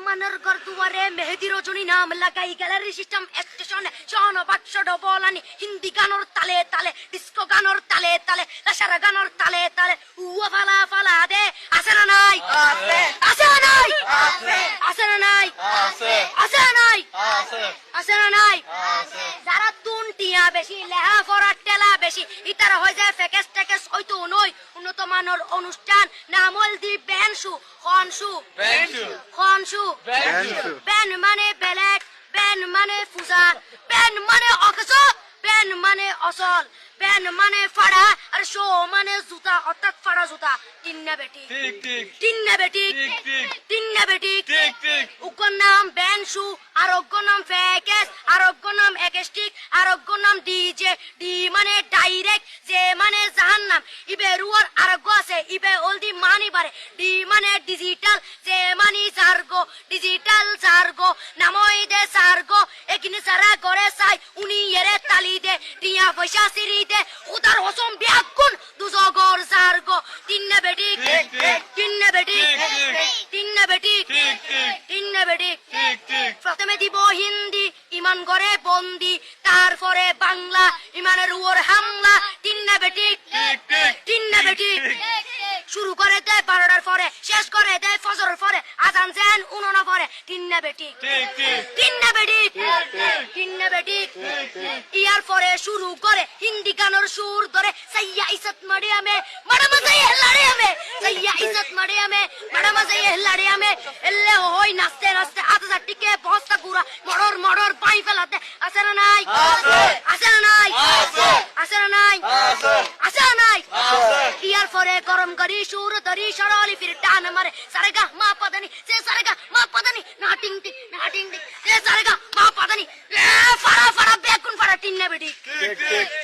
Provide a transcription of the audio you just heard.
মানের ঘর দুয়ারে মেহেদি রজনী নাম লাগাই গ্যালারি সিস্টেম স্টেশনে শোন বাক্স ডবলানি হিন্দি গানোর তালে তালে ডিস্কো গানোর তালে তালে লাসারা গানোর তালে তালে উয়া ফালা ফালা দে আছে না নাই আছে আছে না নাই আছে আছে না নাই আছে আছে না নাই আছে আছে না নাই আছে যারা তুনটিয়া বেশি লেহা ফরাট টেলা বেশি ইতারা হয়ে যায় ফেকেস টেকেস হয়তো নয় উন্নত মানের অনুষ্ঠান নামল দি বেনশু খনশু খনশু বেন মানে বেলেট বেন মানে ফুসা বেন মানে অকস বেন মানে অসল বেন মানে ফাড়া আর শো মানে জুতা অর্থাৎ ফাড়া জুতা তিন্না বেটি ঠিক ঠিক তিন্না বেটি ঠিক ঠিক তিন্না বেটি ঠিক ঠিক উগর নাম বেনশু আরোগ্য নাম ফেকেস আরোগ্য নাম একেস্টিক আরোগ্য নাম ডিজে ডি মানে ডাইরেক্ট যে মানে জাহান্নাম ইবে রুয়ার আরোগ্য আছে ইবে অলদি মানি বারে ডি মানে ডিজিটাল যে মানি সার্গো ডিজিটাল সার্গো নামই দে সার্গো একিনি সারা করে চাই উনি এরে তালি দে টিয়া পয়সা সিরি দে উদার হসম বিয়াকুন দুজগর সার্গো তিন্না বেটি ঠিক ঠিক তিন্না বেটি ঠিক ঠিক তিন্না বেটি ঠিক ঠিক তিন্না বেটি ঠিক ঠিক প্রথমে দিব হিন্দি ইমান করে বন্দি তারপরে বাংলা ইমানের উপর হামলা তিন্না বেটি ঠিক ঠিক তিন্না বেটি শুরু করে দেয় 12টার পরে শেষ করে দেয় ফজরের পরে আজান যেন উনানা পরে তিন্না বেটি ঠিক ঠিক তিন্না বেটি ঠিক ঠিক তিন্না বেটি ঠিক ঠিক ইয়ার পরে শুরু করে হিন্দি গানের সুর ধরে সাইয়া ইজ্জত মারে আমে বড় মজা হেলারে আমে সাইয়া ইজ্জত মারে আমে বড় মজা হেলারে আমে এলে হই নাচতে নাচতে আধা টিকে বস্তা গুড়া মড়র মড়র পাই ফেলাতে আছে না নাই আছে আছে না নাই আছে আছে না নাই আছে আছে না নাই আছে ইয়ার পরে গরম করি সুর ধরি সরলি ফির টান মারে সারেগা মা পাদানি সে সারেগা মা পাদানি না টিং টিং না টিং টিং সে সারেগা মা পাদানি ফাড়া ফাড়া বেকুন ফাড়া টিন্না বেটি ঠিক ঠিক